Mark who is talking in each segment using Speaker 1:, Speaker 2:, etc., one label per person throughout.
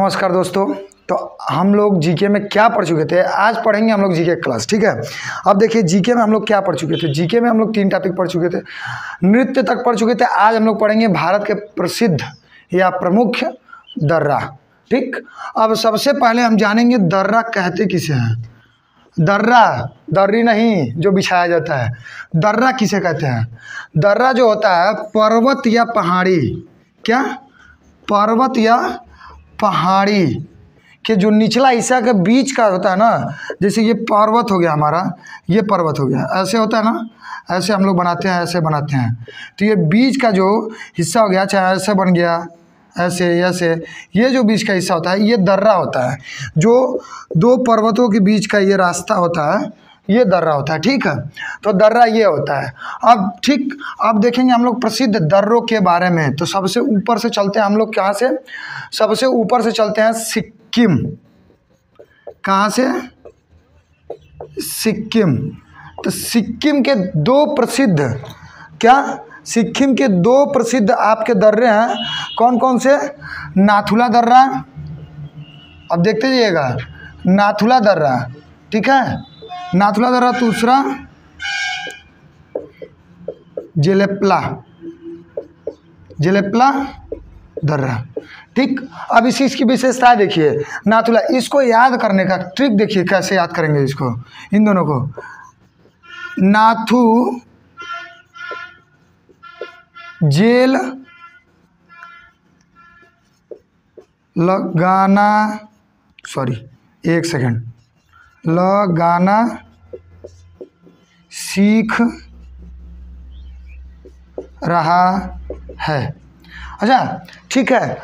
Speaker 1: नमस्कार दोस्तों। तो हम लोग जीके में क्या पढ़ चुके थे, आज पढ़ेंगे हम लोग जीके क्लास। ठीक है, अब देखिए जीके में हम लोग क्या पढ़ चुके थे। जीके में हम लोग 3 टॉपिक पढ़ चुके थे, नृत्य तक पढ़ चुके थे। आज हम लोग पढ़ेंगे भारत के प्रसिद्ध या प्रमुख दर्रा। ठीक, अब सबसे पहले हम जानेंगे दर्रा कहते किसे हैं। दर्रा, दर्री नहीं जो बिछाया जाता है, दर्रा किसे कहते हैं। दर्रा जो होता है पर्वत या पहाड़ी, क्या पर्वत या पहाड़ी के जो निचला हिस्सा के बीच का होता है ना, जैसे ये पर्वत हो गया हमारा, ये पर्वत हो गया, ऐसे होता है ना, ऐसे हम लोग बनाते हैं, ऐसे बनाते हैं। तो ये बीच का जो हिस्सा हो गया, चाहे ऐसे बन गया, ऐसे ऐसे, ये जो बीच का हिस्सा होता है ये दर्रा होता है। जो दो पर्वतों के बीच का ये रास्ता होता है ये दर्रा होता है। ठीक है, तो दर्रा ये होता है। अब ठीक, अब देखेंगे हम लोग प्रसिद्ध दर्रों के बारे में। तो सबसे ऊपर से चलते हैं हम लोग, कहाँ से, सबसे ऊपर से चलते हैं सिक्किम। कहाँ से, सिक्किम। तो सिक्किम के दो प्रसिद्ध, क्या सिक्किम के दो प्रसिद्ध आपके दर्रे हैं, कौन कौन से। नाथुला दर्रा, अब देखते जाइएगा, नाथुला दर्रा, ठीक है, नाथुला दर्रा। दूसरा जेलेप्ला, जेलेप्ला दर्रा। ठीक, अब इसकी विशेषता देखिए, नाथुला, इसको याद करने का ट्रिक देखिए, कैसे याद करेंगे इसको, इन दोनों को। नाथू जेल लगाना, सॉरी एक सेकंड, लगाना सीख रहा है। अच्छा ठीक है,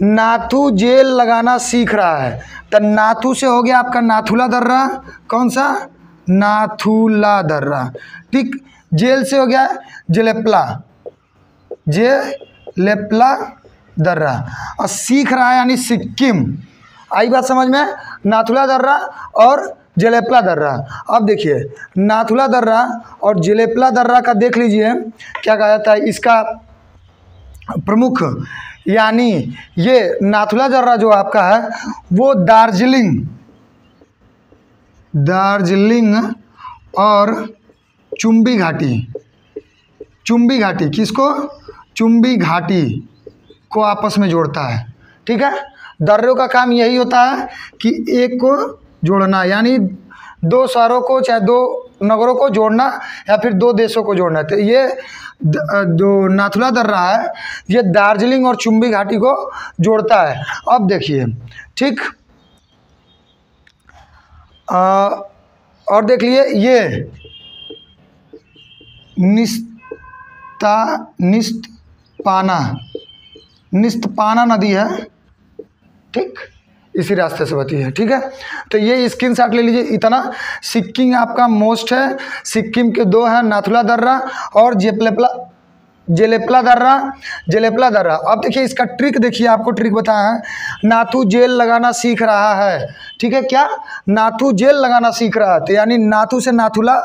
Speaker 1: नाथू जेल लगाना सीख रहा है। तो नाथू से हो गया आपका नाथुला दर्रा, कौन सा, नाथुला दर्रा। ठीक, जेल से हो गया जेलेप्ला, जेलेप्ला दर्रा। और सीख रहा है यानी सिक्किम। आई बात समझ में, नाथुला दर्रा और जेलेप्ला दर्रा। अब देखिए नाथुला दर्रा और जेलेप्ला दर्रा का देख लीजिए क्या कहा जाता है इसका प्रमुख, यानी ये नाथुला दर्रा जो आपका है वो दार्जिलिंग, दार्जिलिंग और चुम्बी घाटी, चुम्बी घाटी, किसको, चुम्बी घाटी को आपस में जोड़ता है। ठीक है, दर्रों का काम यही होता है कि एक को जोड़ना, यानी दो शहरों को चाहे दो नगरों को जोड़ना या फिर दो देशों को जोड़ना। तो ये जो नाथुला दर्रा है ये दार्जिलिंग और चुम्बी घाटी को जोड़ता है। अब देखिए ठीक, और देख लिए ये निस्तपाना नदी है, ठीक, इसी रास्ते से बहती है। ठीक है, तो ये स्क्रीनशॉट ले लीजिए। इतना सिक्किम आपका मोस्ट है। सिक्किम के दो हैं, नाथुला दर्रा और जेलेप्ला दर्रा, जेलेप्ला दर्रा। अब देखिए इसका ट्रिक देखिए, आपको ट्रिक बताया है, नाथू जेल लगाना सीख रहा है। ठीक है, क्या, नाथू जेल लगाना सीख रहा है, तो यानी नाथू से नाथुला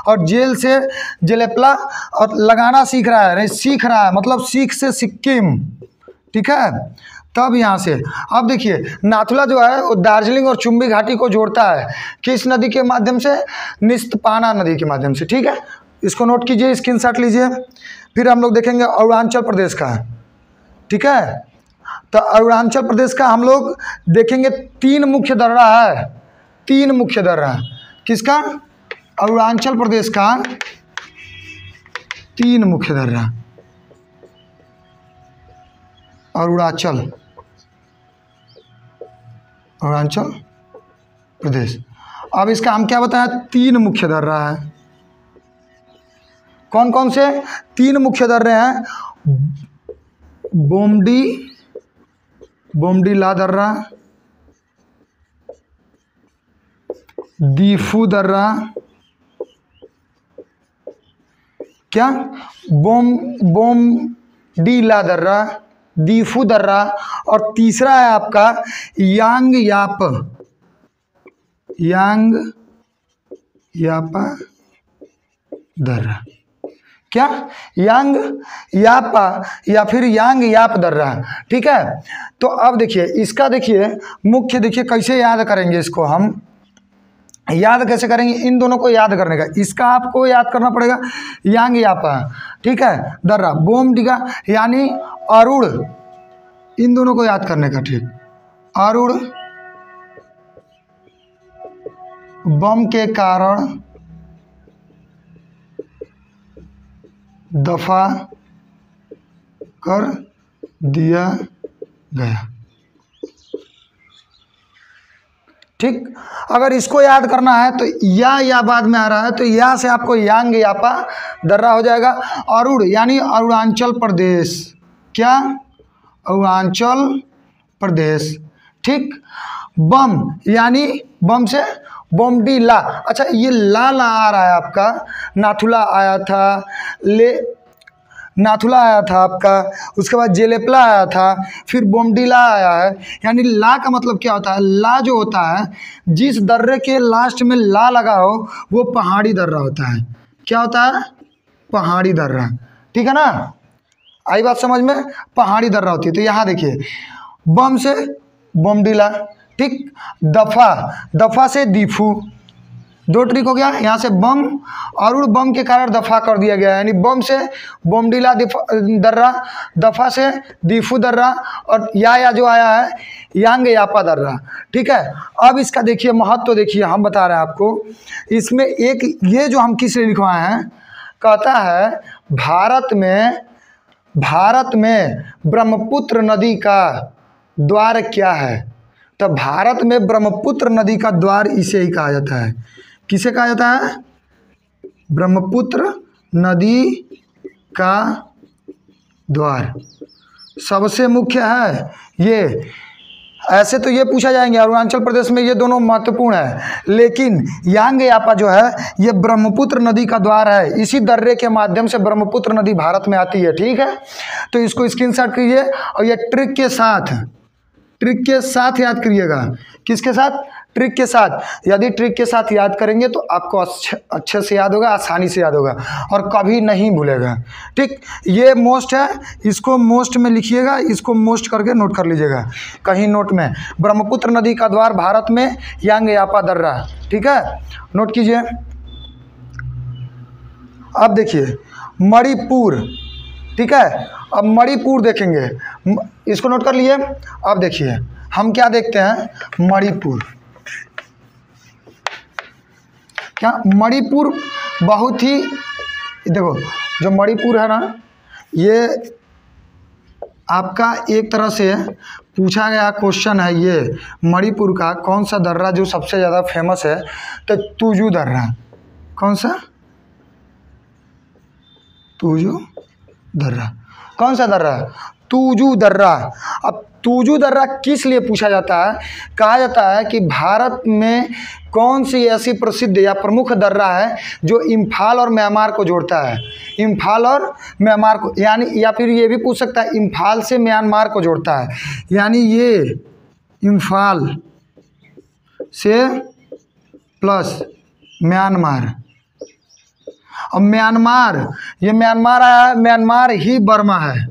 Speaker 1: और जेल से जेलेप्ला और लगाना सीख रहा है, नहीं सीख रहा है मतलब सीख से सिक्किम। ठीक है, तब यहाँ से अब देखिए नाथुला जो है वो दार्जिलिंग और चुम्बी घाटी को जोड़ता है, किस नदी के माध्यम से, निस्तपाना नदी के माध्यम से। ठीक है, इसको नोट कीजिए, स्क्रीनशॉट लीजिए। फिर हम लोग देखेंगे अरुणाचल प्रदेश का। ठीक है, तो अरुणाचल प्रदेश का हम लोग देखेंगे 3 मुख्य दर्रा है, 3 मुख्य दर्रा। किसका, अरुणाचल प्रदेश का 3 मुख्य दर्रा। अरुणाचल, अरुणाचल प्रदेश। अब इसका हम क्या बताया, 3 मुख्य दर्रा है। कौन कौन से 3 मुख्य दर्रे हैं, बोमडीला दर्रा, दीफू दर्रा, क्या, बोमडीला दर्रा, दीफू दर्रा, और तीसरा है आपका यांग यापा दर्रा। क्या, यांग यापा या फिर यांग याप दर्रा। ठीक है, तो अब देखिए इसका, देखिए मुख्य, देखिए कैसे याद करेंगे इसको, हम याद कैसे करेंगे इन दोनों को याद करने का। इसका आपको याद करना पड़ेगा यांग यापा, ठीक है, दर्रा, बोम डिगा यानी अरुण, इन दोनों को याद करने का। ठीक, अरुण बम के कारण दफा कर दिया गया। ठीक, अगर इसको याद करना है तो या बाद में आ रहा है, तो या से आपको यांग यापा दर्रा हो जाएगा। अरुण यानी अरुणाचल प्रदेश, क्या, अरुणाचल प्रदेश। ठीक, बम यानी बम से बोमडीला। अच्छा, ये ला आ रहा है आपका, नाथुला आया था, नाथुला आया था आपका, उसके बाद जेलेपला आया था, फिर बोमडीला आया है। यानी ला का मतलब क्या होता है, ला जो होता है, जिस दर्रे के लास्ट में ला लगा हो वो पहाड़ी दर्रा होता है। क्या होता है, पहाड़ी दर्रा। ठीक है ना, आई बात समझ में, पहाड़ी दर्रा होती है। तो यहाँ देखिए बम से बोमडीला, ठीक, दफा, दफा से दीफू, दो ट्रिक हो गया। यहाँ से बम, अरुण बम के कारण दफा कर दिया गया, यानी बम से बोमडीला दर्रा, दफा से दीफू दर्रा, और या जो आया है यांग यापा दर्रा। ठीक है, अब इसका देखिए महत्व, देखिए हम बता रहे हैं आपको, इसमें एक ये जो हम किस लिए लिखवाए हैं, कहता है भारत में ब्रह्मपुत्र नदी का द्वार क्या है। तो भारत में ब्रह्मपुत्र नदी का द्वार इसे ही कहा जाता है। किसे कहा जाता है, ब्रह्मपुत्र नदी का द्वार। सबसे मुख्य है ये, ऐसे तो ये पूछा जाएंगे, अरुणाचल प्रदेश में ये दोनों महत्वपूर्ण है, लेकिन यांग यापा जो है ये ब्रह्मपुत्र नदी का द्वार है। इसी दर्रे के माध्यम से ब्रह्मपुत्र नदी भारत में आती है। ठीक है, तो इसको स्क्रीनशॉट कीजिए और ये ट्रिक के साथ याद करिएगा। किसके साथ, ट्रिक के साथ। यदि ट्रिक के साथ याद करेंगे तो आपको अच्छे से याद होगा, आसानी से याद होगा और कभी नहीं भूलेगा। ठीक, ये मोस्ट है, इसको मोस्ट में लिखिएगा, इसको मोस्ट करके नोट कर लीजिएगा कहीं नोट में। ब्रह्मपुत्र नदी का द्वार भारत में यांग यापा दर्रा। ठीक है, नोट कीजिए। अब देखिए मणिपुर, ठीक है, अब मणिपुर देखेंगे, इसको नोट कर लिए। अब देखिए हम क्या देखते हैं, मणिपुर, क्या, मणिपुर बहुत ही, देखो जो मणिपुर है ना, ये आपका एक तरह से पूछा गया क्वेश्चन है। ये मणिपुर का कौन सा दर्रा जो सबसे ज़्यादा फेमस है, तो तुजू दर्रा। कौन सा, तुजू दर्रा, कौन सा दर्रा, तुजू दर्रा। अब तुजू दर्रा किस लिए पूछा जाता है, कहा जाता है कि भारत में कौन सी ऐसी प्रसिद्ध या प्रमुख दर्रा है जो इम्फाल और म्यांमार को जोड़ता है। इम्फाल और म्यांमार को, यानी, या फिर ये भी पूछ सकता है इम्फाल से म्यांमार को जोड़ता है, यानी ये इम्फाल से प्लस म्यांमार। अब म्यांमार, ये म्यांमार आया है, म्यांमार ही बर्मा है।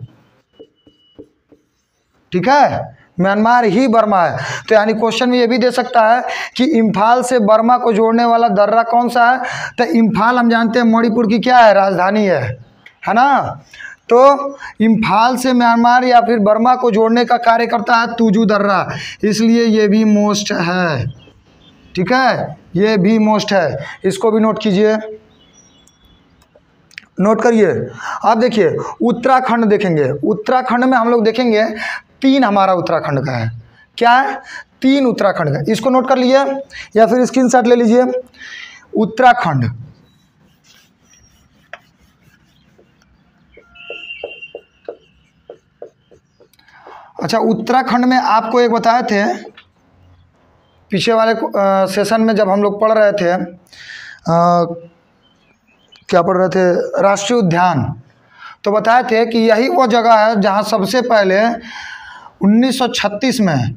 Speaker 1: ठीक है, म्यांमार ही बर्मा है। तो यानी क्वेश्चन में ये भी दे सकता है कि इम्फाल से बर्मा को जोड़ने वाला दर्रा कौन सा है। तो इम्फाल हम जानते हैं मणिपुर की क्या है, राजधानी है ना। तो इम्फाल से म्यांमार या फिर बर्मा को जोड़ने का कार्य करता है तुजू दर्रा, इसलिए ये भी मोस्ट है। ठीक है, ये भी मोस्ट है, इसको भी नोट कीजिए, नोट करिए। आप देखिए उत्तराखंड देखेंगे, उत्तराखंड में हम लोग देखेंगे 3 हमारा उत्तराखंड का है। क्या है, 3 उत्तराखंड का, इसको नोट कर लीजिए या फिर स्क्रीनशॉट ले लीजिए। उत्तराखंड, अच्छा उत्तराखंड में आपको एक बताए थे पीछे वाले सेशन में जब हम लोग पढ़ रहे थे, क्या पढ़ रहे थे, राष्ट्रीय उद्यान, तो बताए थे कि यही वो जगह है जहां सबसे पहले 1936 में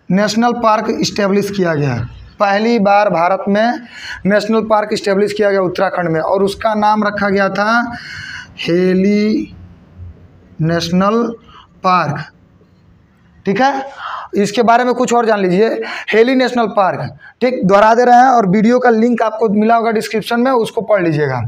Speaker 1: नेशनल पार्क इस्टेब्लिश किया गया। पहली बार भारत में नेशनल पार्क इस्टेब्लिश किया गया उत्तराखंड में, और उसका नाम रखा गया था हेली नेशनल पार्क। ठीक है, इसके बारे में कुछ और जान लीजिए, हेली नेशनल पार्क। ठीक, दोहरा दे रहे हैं और वीडियो का लिंक आपको मिला होगा डिस्क्रिप्शन में, उसको पढ़ लीजिएगा।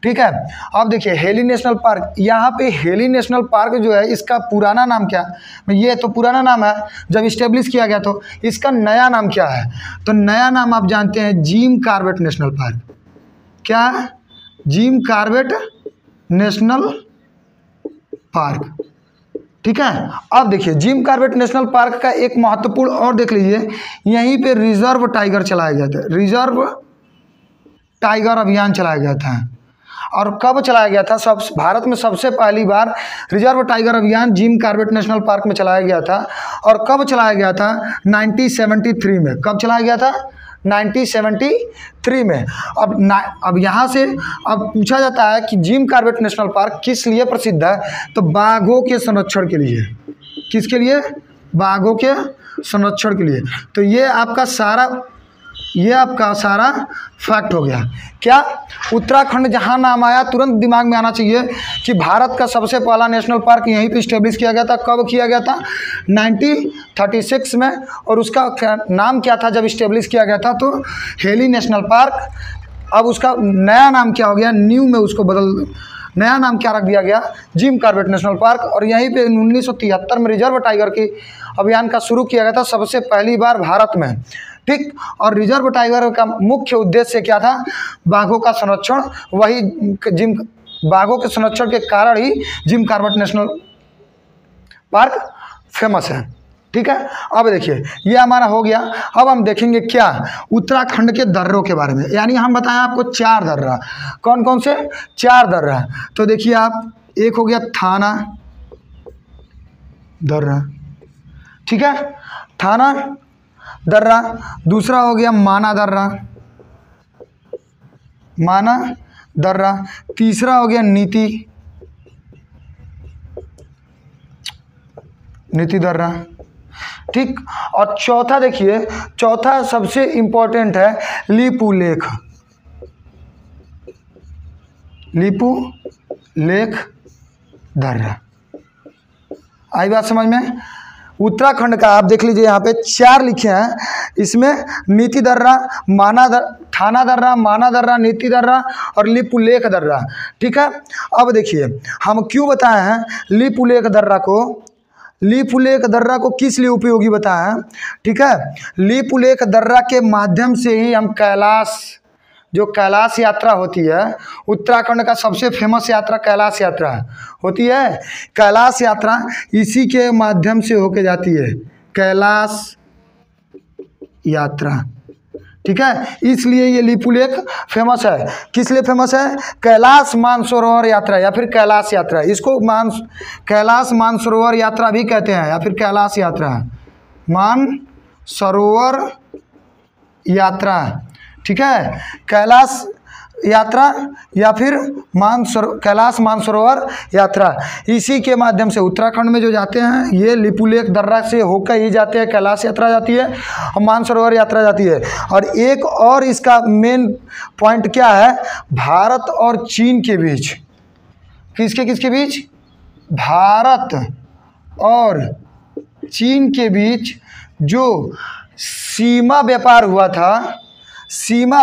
Speaker 1: ठीक है, अब देखिए हेली नेशनल पार्क, यहाँ पे हेली नेशनल पार्क जो है इसका पुराना नाम क्या, ये तो पुराना नाम है जब इस्टेब्लिश किया गया, तो इसका नया नाम क्या है? तो नया नाम आप जानते हैं जिम कॉर्बेट नेशनल पार्क। क्या? Gym Corbett National park. ठीक है, अब देखिए जिम कॉर्बेट नेशनल पार्क का एक महत्वपूर्ण और देख लीजिए, यहीं पे रिजर्व टाइगर चलाया गया था, रिजर्व टाइगर अभियान चलाया गया था। और कब चलाया गया था? सब भारत में सबसे पहली बार रिजर्व टाइगर अभियान जिम कॉर्बेट नेशनल पार्क में चलाया गया था। और कब चलाया गया था? 1973 में। कब चलाया गया था? 1973 में। अब यहाँ से अब पूछा जाता है कि जिम कॉर्बेट नेशनल पार्क किस लिए प्रसिद्ध है? तो बाघों के संरक्षण के लिए। किसके लिए? बाघों के संरक्षण के लिए। तो ये आपका सारा फैक्ट हो गया। क्या? उत्तराखंड जहाँ नाम आया तुरंत दिमाग में आना चाहिए कि भारत का सबसे पहला नेशनल पार्क यहीं पे इस्टेब्लिश किया गया था। कब किया गया था? 1936 में। और उसका नाम क्या था जब इस्टेब्लिश किया गया था? तो हेली नेशनल पार्क। अब उसका नया नाम क्या हो गया? न्यू में उसको नया नाम क्या रख दिया गया? Gym Corbett National park. और यहीं पे 1973 में रिजर्व टाइगर की अभियान का शुरू किया गया था सबसे पहली बार भारत में। ठीक, और रिजर्व टाइगर का मुख्य उद्देश्य क्या था? बाघों का संरक्षण। वही बाघों के संरक्षण के कारण ही Jim Corbett National Park famous है। ठीक है, अब देखिए ये हमारा हो गया। अब हम देखेंगे क्या? उत्तराखंड के दर्रों के बारे में। यानी हम बताएं आपको 4 दर्रा। कौन कौन से? 4 दर्रा। तो देखिए आप, एक हो गया थाना दर्रा। ठीक है, थाना दर्रा। दूसरा हो गया माना दर्रा, माना दर्रा। तीसरा हो गया नीति दर्रा। ठीक, और चौथा देखिए, चौथा सबसे इंपॉर्टेंट है लीपू लेख। लीपू लेख दर्रा। आई बात समझ में? उत्तराखंड का आप देख लीजिए, यहाँ पे 4 लिखे हैं। इसमें नीति दर्रा, थाना दर्रा, माना दर्रा, नीति दर्रा और लिपुलेख दर्रा। ठीक है, अब देखिए हम क्यों बताए हैं लिपुलेख दर्रा को। लिपुलेख दर्रा को किस लिए उपयोगी बताया है? ठीक है, लिपुलेख दर्रा के माध्यम से ही हम कैलाश यात्रा होती है, उत्तराखंड का सबसे फेमस यात्रा कैलाश यात्रा होती है। कैलाश यात्रा इसी के माध्यम से होके जाती है, कैलाश यात्रा। ठीक है, इसलिए ये लिपुलेख फेमस है। किस लिए फेमस है? कैलाश मानसरोवर यात्रा या फिर कैलाश यात्रा। इसको कैलाश मानसरोवर यात्रा भी कहते हैं, या फिर कैलाश यात्रा, मानसरोवर यात्रा। ठीक है, कैलाश यात्रा या फिर कैलाश मानसरोवर यात्रा, इसी के माध्यम से उत्तराखंड में जो जाते हैं ये लिपुलेख दर्रा से होकर ही जाते हैं। कैलाश यात्रा जाती है और मानसरोवर यात्रा जाती है। और एक और इसका मेन पॉइंट क्या है? भारत और चीन के बीच, किसके बीच? भारत और चीन के बीच जो सीमा व्यापार हुआ था, सीमा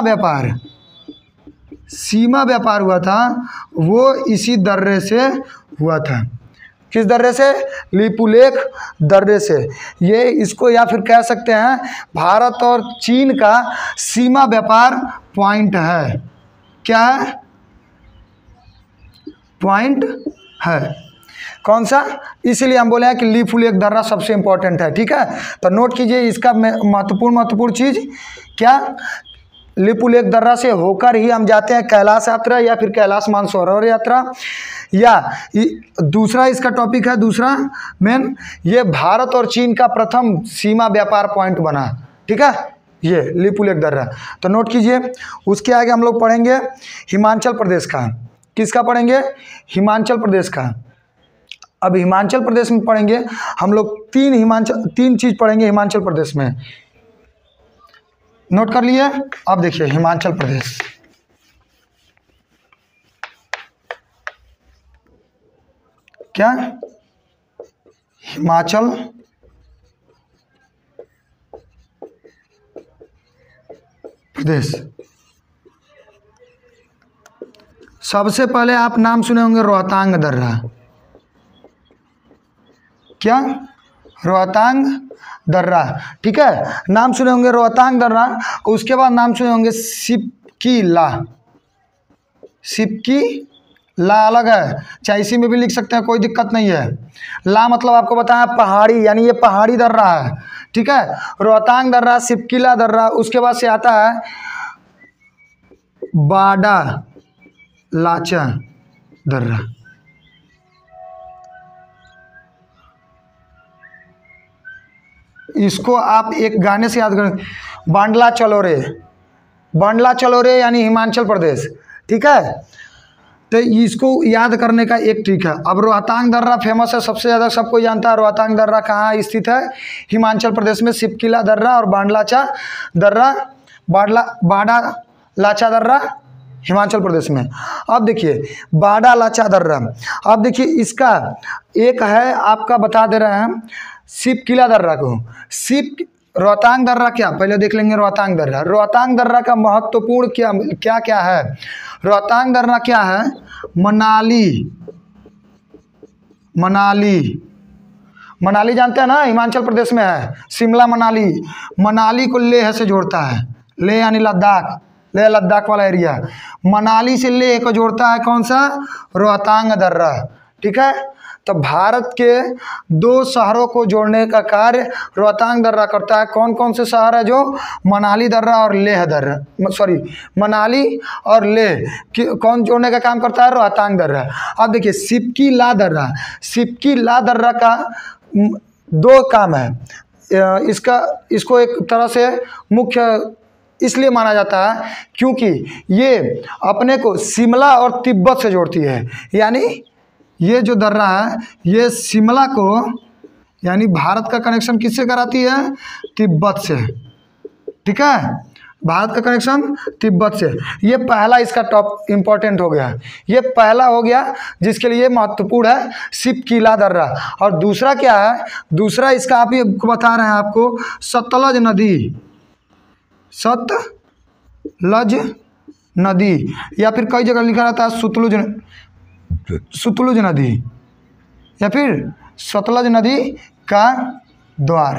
Speaker 1: व्यापार हुआ था, वो इसी दर्रे से हुआ था। किस दर्रे से? लिपुलेख दर्रे से। ये इसको या फिर कह सकते हैं भारत और चीन का सीमा व्यापार पॉइंट है। क्या है? पॉइंट है। कौन सा? इसीलिए हम बोले हैं कि लिपुलेख दर्रा सबसे इंपॉर्टेंट है। ठीक है, तो नोट कीजिए इसका महत्वपूर्ण चीज़ क्या? लिपुलेख दर्रा से होकर ही हम जाते हैं कैलाश यात्रा या फिर कैलाश मानसरोवर यात्रा। या दूसरा इसका टॉपिक है, दूसरा मेन, ये भारत और चीन का प्रथम सीमा व्यापार पॉइंट बना। ठीक है, ये लिपुलेख दर्रा। तो नोट कीजिए। उसके आगे हम लोग पढ़ेंगे हिमाचल प्रदेश का। किसका पढ़ेंगे? हिमाचल प्रदेश का। अब हिमाचल प्रदेश में पढ़ेंगे हम लोग तीन चीज़ पढ़ेंगे हिमाचल प्रदेश में। नोट कर लिए। अब देखिए हिमाचल प्रदेश, क्या हिमाचल प्रदेश। सबसे पहले आप नाम सुने होंगे रोहतांग दर्रा, क्या रोहतांग दर्रा, ठीक है, नाम सुने होंगे रोहतांग दर्रा। उसके बाद नाम सुने होंगे सिपकी ला, सिपकी ला अलग है, चाहे इसी में भी लिख सकते हैं, कोई दिक्कत नहीं है। ला मतलब आपको बताया पहाड़ी, यानी ये पहाड़ी दर्रा है, ठीक है। रोहतांग दर्रा, सिपकीला दर्रा, उसके बाद से आता है बाडा लाचा दर्रा, इसको आप एक गाने से याद करें, बांडला चलो रे, बांडला चलो रे यानी हिमाचल प्रदेश, ठीक है। तो इसको याद करने का एक ट्रिक है। अब रोहतांग दर्रा फेमस है, सबसे ज़्यादा सबको जानता है। रोहतांग दर्रा कहाँ स्थित है? हिमाचल प्रदेश में। सिपकीला दर्रा और बांडलाचा दर्रा, बाडा लाचा दर्रा हिमाचल प्रदेश में। अब देखिए बाडा लाचा दर्रा, अब देखिए इसका एक है, आपका बता दे रहे हैं सिपकीला दर्रा को। रोहतांग दर्रा क्या, पहले देख लेंगे रोहतांग दर्रा। रोहतांग दर्रा का महत्वपूर्ण क्या क्या क्या है? रोहतांग दर्रा क्या है? मनाली, मनाली, मनाली जानते हैं ना, हिमाचल प्रदेश में है। शिमला मनाली, मनाली को लेह से जोड़ता है, लेह यानी लद्दाख, लेह लद्दाख वाला एरिया। मनाली से लेह को जोड़ता है कौन सा? रोहतांग दर्रा, ठीक है। तो भारत के दो शहरों को जोड़ने का कार्य रोहतांग दर्रा करता है। कौन कौन से शहर है जो? मनाली दर्रा और लेह दर्रा, सॉरी मनाली और लेह कौन जोड़ने का काम करता है? रोहतांग दर्रा। अब देखिए सिपकी ला दर्रा, सिपकी ला दर्रा का दो काम है। इसको एक तरह से मुख्य इसलिए माना जाता है क्योंकि ये अपने को शिमला और तिब्बत से जोड़ती है। यानी ये जो दर्रा है ये शिमला को, यानी भारत का कनेक्शन किससे कराती है? तिब्बत से, ठीक है, भारत का कनेक्शन तिब्बत से। ये पहला इसका टॉप इम्पोर्टेंट हो गया, ये पहला हो गया जिसके लिए महत्वपूर्ण है सिपकीला दर्रा। और दूसरा क्या है? दूसरा इसका आप ही बता रहे हैं आपको, सतलज नदी, सतलज नदी, या फिर कई जगह लिखा रहता है सतलुज नदी, या फिर सतलज नदी का द्वार।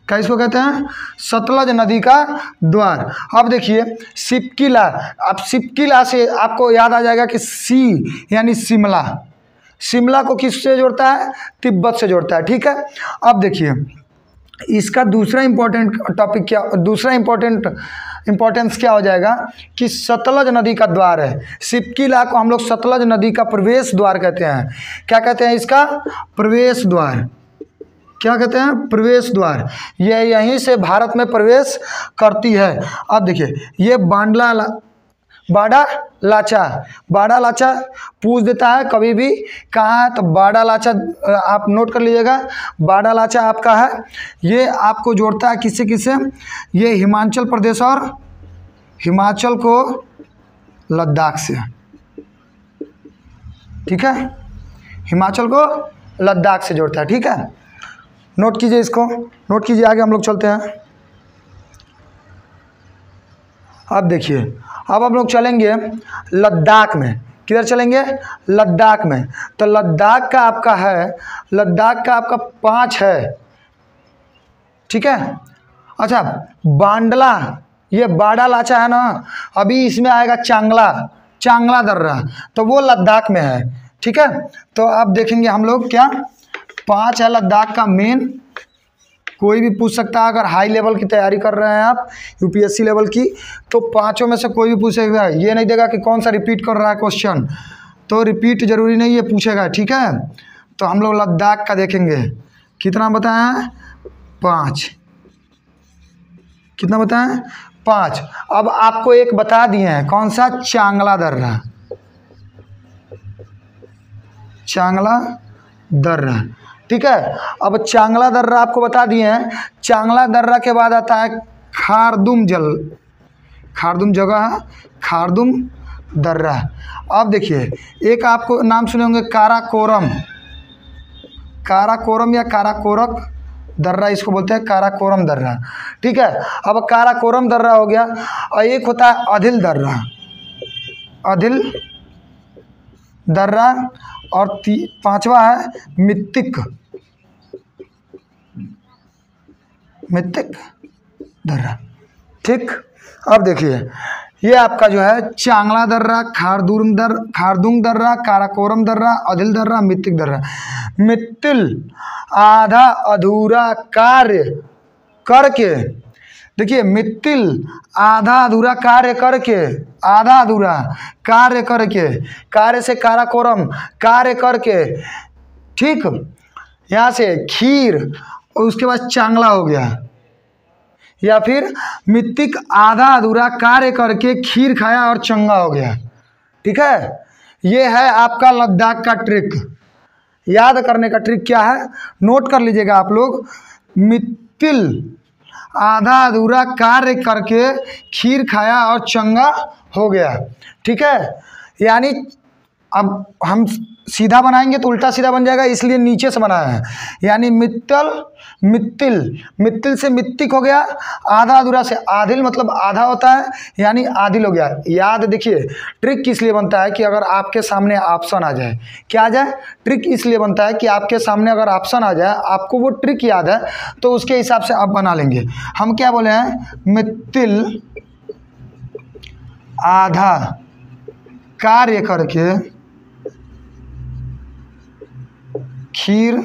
Speaker 1: क्या इसको कहते हैं? सतलज नदी का द्वार। अब देखिए सिपकीला, अब सिपकीला से आपको याद आ जाएगा कि सी यानी शिमला, शिमला को किससे जोड़ता है? तिब्बत से जोड़ता है, ठीक है। अब देखिए इसका दूसरा इम्पोर्टेंट टॉपिक क्या, दूसरा इम्पोर्टेंस क्या हो जाएगा कि सतलज नदी का द्वार है। सिपकीला को हम लोग सतलज नदी का प्रवेश द्वार कहते हैं। क्या कहते हैं इसका? प्रवेश द्वार। क्या कहते हैं? प्रवेश द्वार। यह यहीं से भारत में प्रवेश करती है। अब देखिए ये बाडा लाचा पूछ देता है कभी भी कहाँ है, तो बाडा लाचा आप नोट कर लीजिएगा। बाडा लाचा आपका है, ये आपको जोड़ता है किससे किससे? ये हिमाचल प्रदेश और हिमाचल को लद्दाख से, ठीक है, हिमाचल को लद्दाख से जोड़ता है, ठीक है। नोट कीजिए इसको, नोट कीजिए, आगे हम लोग चलते हैं। अब देखिए अब हम लोग चलेंगे लद्दाख में। किधर चलेंगे? लद्दाख में। तो लद्दाख का आपका है, लद्दाख का आपका 5 है, ठीक है। अच्छा बांडला, ये बाडा लाचा है ना, अभी इसमें आएगा चांगला दर्रा, तो वो लद्दाख में है, ठीक है। तो अब देखेंगे हम लोग क्या 5 है लद्दाख का मेन। कोई भी पूछ सकता है, अगर हाई लेवल की तैयारी कर रहे हैं आप यूपीएससी लेवल की, तो 5 में से कोई भी पूछेगा, ये नहीं देगा कि कौन सा रिपीट कर रहा है क्वेश्चन, तो रिपीट जरूरी नहीं, ये पूछेगा, ठीक है। तो हम लोग लद्दाख का देखेंगे, कितना बताएं? 5। कितना बताएं? 5। अब आपको एक बता दिए हैं, कौन सा? चांगला दर्रा, चांगला दर्रा, ठीक है। अब चांगला दर्रा आपको बता दिए हैं। चांगला दर्रा के बाद आता है खारदुम जल, खारदुम जगह है, खारदुम दर्रा। अब देखिए एक आपको नाम सुने होंगे काराकोरम, काराकोरम या काराकोरक दर्रा इसको बोलते हैं, काराकोरम दर्रा। ठीक है, अब काराकोरम दर्रा हो गया, और एक होता है अदिल दर्रा, अदिल दर्रा, और पांचवा है मित्तिक, मित्तिक दर्रा। ठीक, अब देखिए ये आपका जो है चांगला दर्रा, खारदुम दर्रा, काराकोरम दर्रा, अदिल दर्रा, मित्तिक दर्रा। मित्तिल आधा अधूरा कार्य करके, देखिए मित्तिल आधा अधूरा कार्य करके, आधा अधूरा कार्य करके, कार्य से काराकोरम, कार्य करके। ठीक, यहाँ से खीर और उसके बाद चांगला हो गया, या फिर मित्तिक आधा अधूरा कार्य करके खीर खाया और चंगा हो गया। ठीक है, ये है आपका लद्दाख का ट्रिक। याद करने का ट्रिक क्या है, नोट कर लीजिएगा आप लोग। मित्तिल आधा अधूरा कार्य करके खीर खाया और चंगा हो गया। ठीक है, यानी अब हम सीधा बनाएंगे तो उल्टा सीधा बन जाएगा, इसलिए नीचे से बनाया है। यानी मित्तल, मित्तिल, मित्तिल से मित्तिक हो गया, आधा अधूरा से आदिल मतलब आधा होता है, यानी आदिल हो गया। याद देखिए ट्रिक किस लिए बनता है कि अगर आपके सामने ऑप्शन आ जाए, क्या आ जाए, ट्रिक इसलिए बनता है कि आपके सामने अगर ऑप्शन आ जाए, आपको वो ट्रिक याद है तो उसके हिसाब से आप बना लेंगे। हम क्या बोले हैं, मित्तिल आधा कार्य करके खीर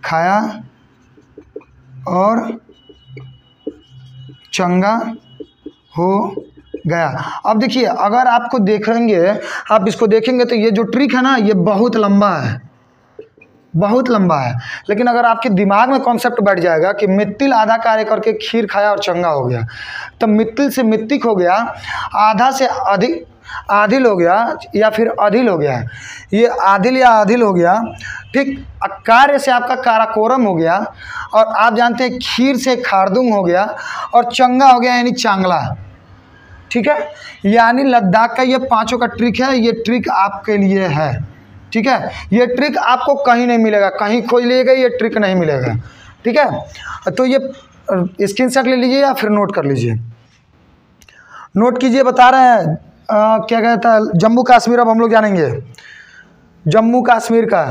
Speaker 1: खाया और चंगा हो गया। अब देखिए अगर आपको देखेंगे, आप इसको देखेंगे तो ये जो ट्रिक है ना, ये बहुत लंबा है, बहुत लंबा है। लेकिन अगर आपके दिमाग में कॉन्सेप्ट बैठ जाएगा कि मित्तिल आधा कार्य करके खीर खाया और चंगा हो गया, तो मित्तिल से मित्तिक हो गया, आधा से अधिक आदिल हो गया, या फिर अधिल हो गया, ये आदिल या अधिल हो गया। ठीक, कार्य से आपका काराकोरम हो गया, और आप जानते हैं खीर से खारदुम हो गया, और चंगा हो गया यानी चांगला। ठीक है, यानी लद्दाख का ये पांचों का ट्रिक है, ये ट्रिक आपके लिए है। ठीक है, ये ट्रिक आपको कहीं नहीं मिलेगा, कहीं खोज लीजिएगा ये ट्रिक नहीं मिलेगा। ठीक है, तो ये स्क्रीनशॉट ले लीजिए या फिर नोट कर लीजिए, नोट कीजिए। बता रहे हैं क्या कहता है, जम्मू कश्मीर अब हम लोग जानेंगे, जम्मू कश्मीर का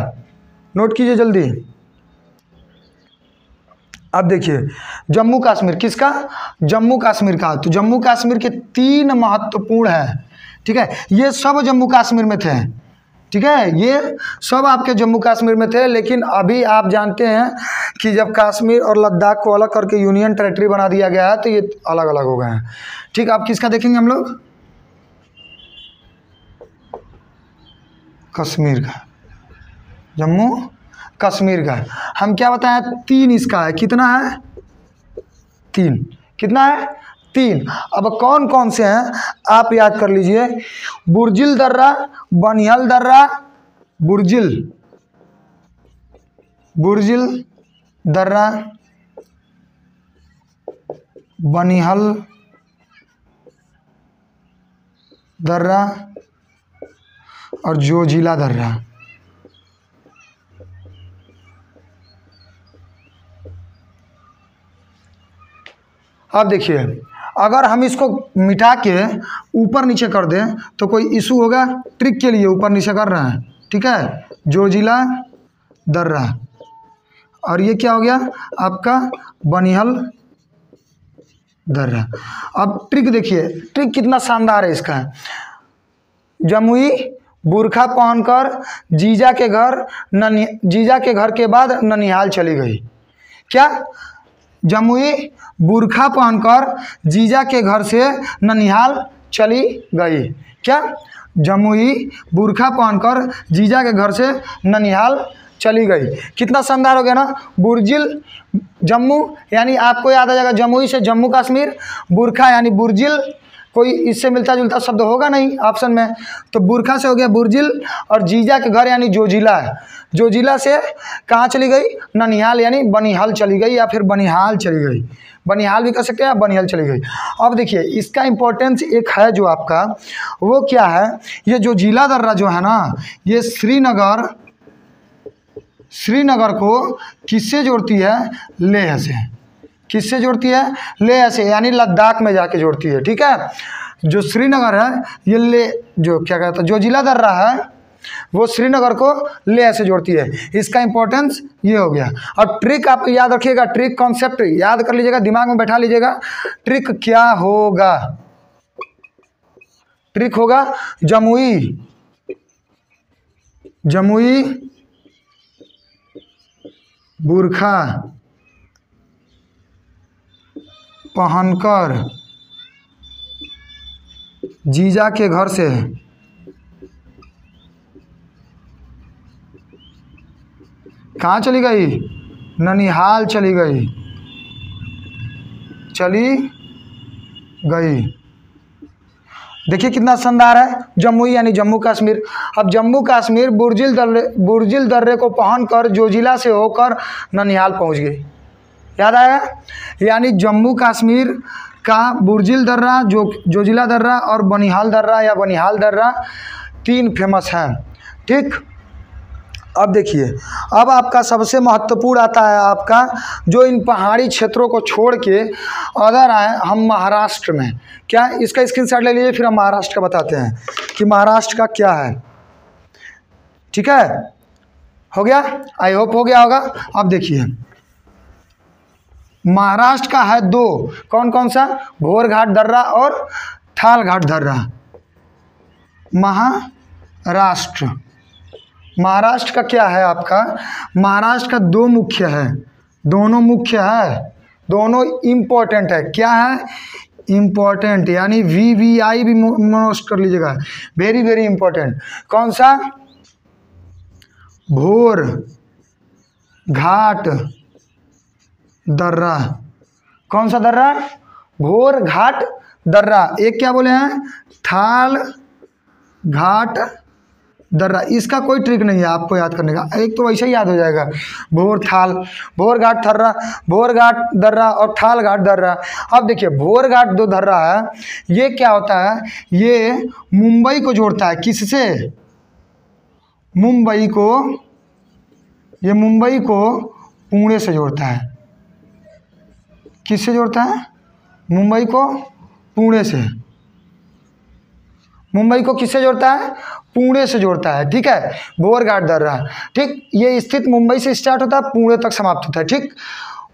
Speaker 1: नोट कीजिए जल्दी। अब देखिए जम्मू कश्मीर किसका, जम्मू कश्मीर का। तो जम्मू कश्मीर के 3 महत्वपूर्ण हैं। ठीक है, ये सब जम्मू कश्मीर में थे। ठीक है, ये सब आपके जम्मू कश्मीर में थे, लेकिन अभी आप जानते हैं कि जब कश्मीर और लद्दाख को अलग करके यूनियन टेरिटरी बना दिया गया है तो ये अलग अलग हो गए हैं। ठीक, अब किसका देखेंगे हम लोग, कश्मीर का, जम्मू कश्मीर का। हम क्या बताएं, 3 इसका है, कितना है, 3, कितना है, 3। अब कौन कौन से हैं आप याद कर लीजिए, बुर्जिल दर्रा, बनिहाल दर्रा, बुर्जिल, बुर्जिल दर्रा, बनिहाल दर्रा और जोजिला दर्रा। अब देखिए अगर हम इसको मिटा के ऊपर नीचे कर दें तो कोई इशू होगा, ट्रिक के लिए ऊपर नीचे कर रहे हैं। ठीक है, जोजिला दर्रा, और ये क्या हो गया आपका, बनिहाल दर्रा। अब ट्रिक देखिए, ट्रिक कितना शानदार है इसका। जमुई बुरखा पहनकर जीजा के घर के बाद ननिहाल चली गई। क्या, जमुई बुरखा पहनकर जीजा के घर से ननिहाल चली गई। क्या, जमुई बुरखा पहनकर जीजा के घर से ननिहाल चली गई। कितना शानदार हो गया ना। बुर्जिल जम्मू यानी आपको याद आ जाएगा, जमुई से जम्मू कश्मीर, बुरखा यानी बुर्जिल, कोई इससे मिलता जुलता शब्द होगा नहीं ऑप्शन में। तो बुरखा से हो गया बुर्जिल, और जीजा के घर यानी जोजिला है। जोजिला से कहाँ चली गई? ननिहाल यानी बनिहाल चली गई, या फिर बनिहाल चली गई। बनिहाल भी कह सकते हैं, बनिहाल चली गई। अब देखिए इसका इम्पोर्टेंस एक है जो आपका, वो क्या है? ये जो जिला दर्रा जो है ना, ये श्रीनगर को किससे जोड़ती है? लेह से। किससे जोड़ती है? लेह से, यानी लद्दाख में जाके जोड़ती है। ठीक है, जो श्रीनगर है ये ले जो क्या कहता है, जो जिला दर्रा है वो श्रीनगर को लेह से जोड़ती है। इसका इंपॉर्टेंस ये हो गया। और ट्रिक आप याद रखिएगा, ट्रिक कॉन्सेप्ट याद कर लीजिएगा, दिमाग में बैठा लीजिएगा। ट्रिक क्या होगा? ट्रिक होगा जमुई बुरखा पहनकर जीजा के घर से कहाँ चली गई? ननिहाल चली गई। देखिए कितना शानदार है। जमुई यानी जम्मू कश्मीर। अब जम्मू कश्मीर बुर्जिल दर्रे को पहनकर जोजिला से होकर ननिहाल पहुंच गई। याद आया? यानी जम्मू कश्मीर का बुर्जिल दर्रा, जोजिला दर्रा और बनिहाल दर्रा या बनिहाल दर्रा 3 फेमस हैं। ठीक, अब देखिए, अब आपका सबसे महत्वपूर्ण आता है आपका, जो इन पहाड़ी क्षेत्रों को छोड़ के अदर आए हम महाराष्ट्र में। क्या? इसका स्क्रीनशॉट ले लीजिए, फिर हम महाराष्ट्र का बताते हैं कि महाराष्ट्र का क्या है। ठीक है, हो गया? आई होप हो गया होगा। अब देखिए महाराष्ट्र का है 2, कौन कौन सा? घोरघाट दर्रा और थालघाट दर्रा। महाराष्ट्र का क्या है आपका? महाराष्ट्र का 2 मुख्य है, दोनों मुख्य है, दोनों इम्पोर्टेंट है। क्या है? इम्पोर्टेंट, यानी VVI भी नोट कर लीजिएगा, वेरी वेरी इंपॉर्टेंट। कौन सा? भोर घाट दर्रा। कौन सा दर्रा? भोर घाट दर्रा। एक क्या बोले हैं? थाल घाट दर्रा। इसका कोई ट्रिक नहीं है आपको याद करने का, एक तो वैसे ही याद हो जाएगा। भोर घाट दर्रा और थाल घाट दर्रा। अब देखिए भोर घाट 2 दर्रा है, ये क्या होता है? ये मुंबई को जोड़ता है। किससे? मुंबई को पुणे से जोड़ता है। किससे जोड़ता है? मुंबई को पुणे से। मुंबई को किससे जोड़ता है? पुणे से जोड़ता है। ठीक है, भोर घाट दर्रा। ठीक, ये स्थित मुंबई से स्टार्ट होता है, पुणे तक समाप्त होता है। ठीक,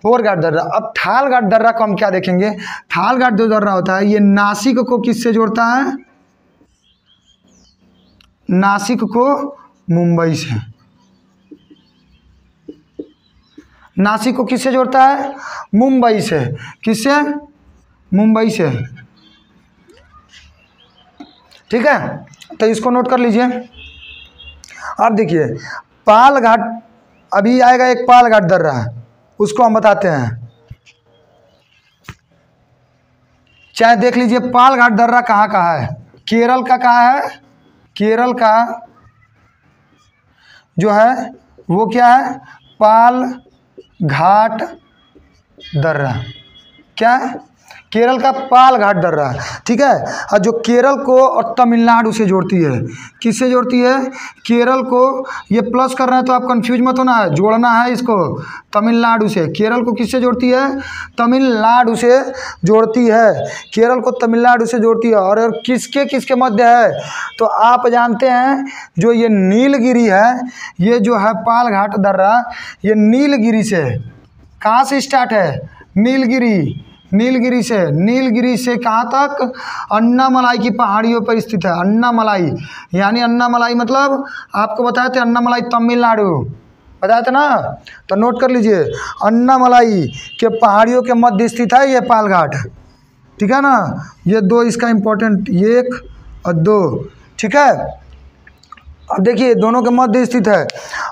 Speaker 1: भोर घाट दर्रा। अब थाल घाट दर्रा को हम क्या देखेंगे? थाल घाट 2 दर्रा होता है, ये नासिक को किससे जोड़ता है? नासिक को मुंबई से। नासिक को किससे जोड़ता है? मुंबई से। किससे? मुंबई से। ठीक है, तो इसको नोट कर लीजिए। अब देखिए पाल घाट, अभी आएगा एक पाल घाट दर्रा, उसको हम बताते हैं। चाहे देख लीजिए पाल घाट दर्रा कहाँ कहाँ है? केरल का कहाँ है? केरल का जो है वो क्या है? पाल घाट दर्रा। क्या है? केरल का पाल घाट दर्रा। ठीक है, और जो केरल को और तमिलनाडु से जोड़ती है। किससे जोड़ती है? केरल को, ये प्लस कर रहे हैं तो आप कंफ्यूज मत होना है, जोड़ना है इसको तमिलनाडु से। केरल को किससे जोड़ती है? तमिलनाडु से जोड़ती है। केरल को तमिलनाडु से जोड़ती है। और किसके किसके मध्य है? तो आप जानते हैं जो ये नीलगिरी है, ये जो है पाल घाट दर्रा, ये नीलगिरी से कहाँ से स्टार्ट है? नीलगिरी से कहाँ तक? अन्नामलाई की पहाड़ियों पर स्थित है। अन्नामलाई यानी अन्नामलाई मतलब आपको बताए थे, अन्नामलाई तमिलनाडु बताया था ना, तो नोट कर लीजिए। अन्नामलाई के पहाड़ियों के मध्य स्थित है ये पाल घाट। ठीक है ना, ये 2 इसका इम्पोर्टेंट, 1 और 2। ठीक है, अब देखिए दोनों के मध्य स्थित है।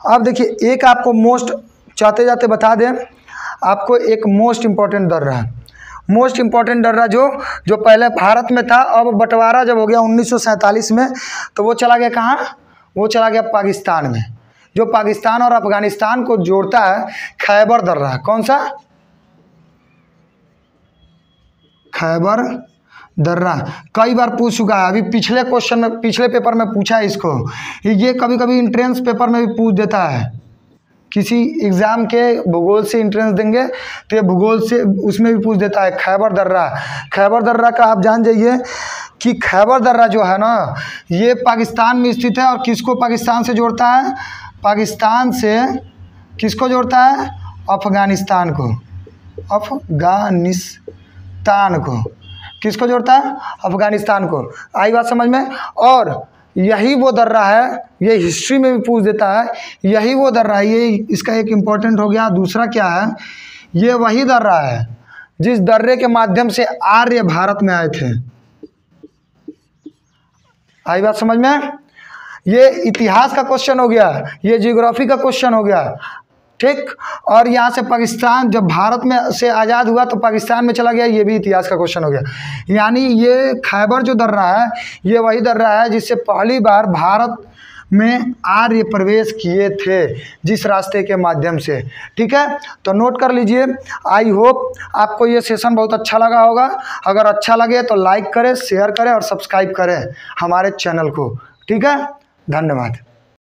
Speaker 1: अब देखिए एक आपको मोस्ट, चाहते जाते बता दें, आपको एक मोस्ट इम्पॉर्टेंट दर्रा है, मोस्ट इम्पॉर्टेंट दर्रा जो पहले भारत में था, अब बंटवारा जब हो गया 1947 में, तो वो चला गया कहाँ? वो चला गया पाकिस्तान में। जो पाकिस्तान और अफगानिस्तान को जोड़ता है खैबर दर्रा। कौन सा? खैबर दर्रा। कई बार पूछ चुका है, अभी पिछले क्वेश्चन में, पिछले पेपर में पूछा है इसको। ये कभी कभी इंट्रेंस पेपर में भी पूछ देता है, किसी एग्ज़ाम के भूगोल से इंट्रेंस देंगे तो ये भूगोल से उसमें भी पूछ देता है खैबर दर्रा। खैबर दर्रा का आप जान जाइए कि खैबर दर्रा जो है ना, ये पाकिस्तान में स्थित है और किसको पाकिस्तान से जोड़ता है? पाकिस्तान से किसको जोड़ता है? अफगानिस्तान को। अफगानिस्तान को किसको जोड़ता है? अफगानिस्तान को। आई बात समझ में? और यही वो दर्रा है, ये हिस्ट्री में भी पूछ देता है, यही वो दर्रा है। ये इसका एक इम्पोर्टेंट हो गया। दूसरा क्या है? ये वही दर्रा है जिस दर्रे के माध्यम से आर्य भारत में आए थे। आई बात समझ में? ये इतिहास का क्वेश्चन हो गया, ये ज्योग्राफी का क्वेश्चन हो गया, ठीक। और यहाँ से पाकिस्तान जब भारत में से आज़ाद हुआ तो पाकिस्तान में चला गया, ये भी इतिहास का क्वेश्चन हो गया। यानी ये खैबर जो दर्रा है, ये वही दर्रा है जिससे पहली बार भारत में आर्य प्रवेश किए थे, जिस रास्ते के माध्यम से, ठीक है। तो नोट कर लीजिए। आई होप आपको ये सेशन बहुत अच्छा लगा होगा। अगर अच्छा लगे तो लाइक करें, शेयर करें और सब्सक्राइब करें हमारे चैनल को, ठीक है। धन्यवाद।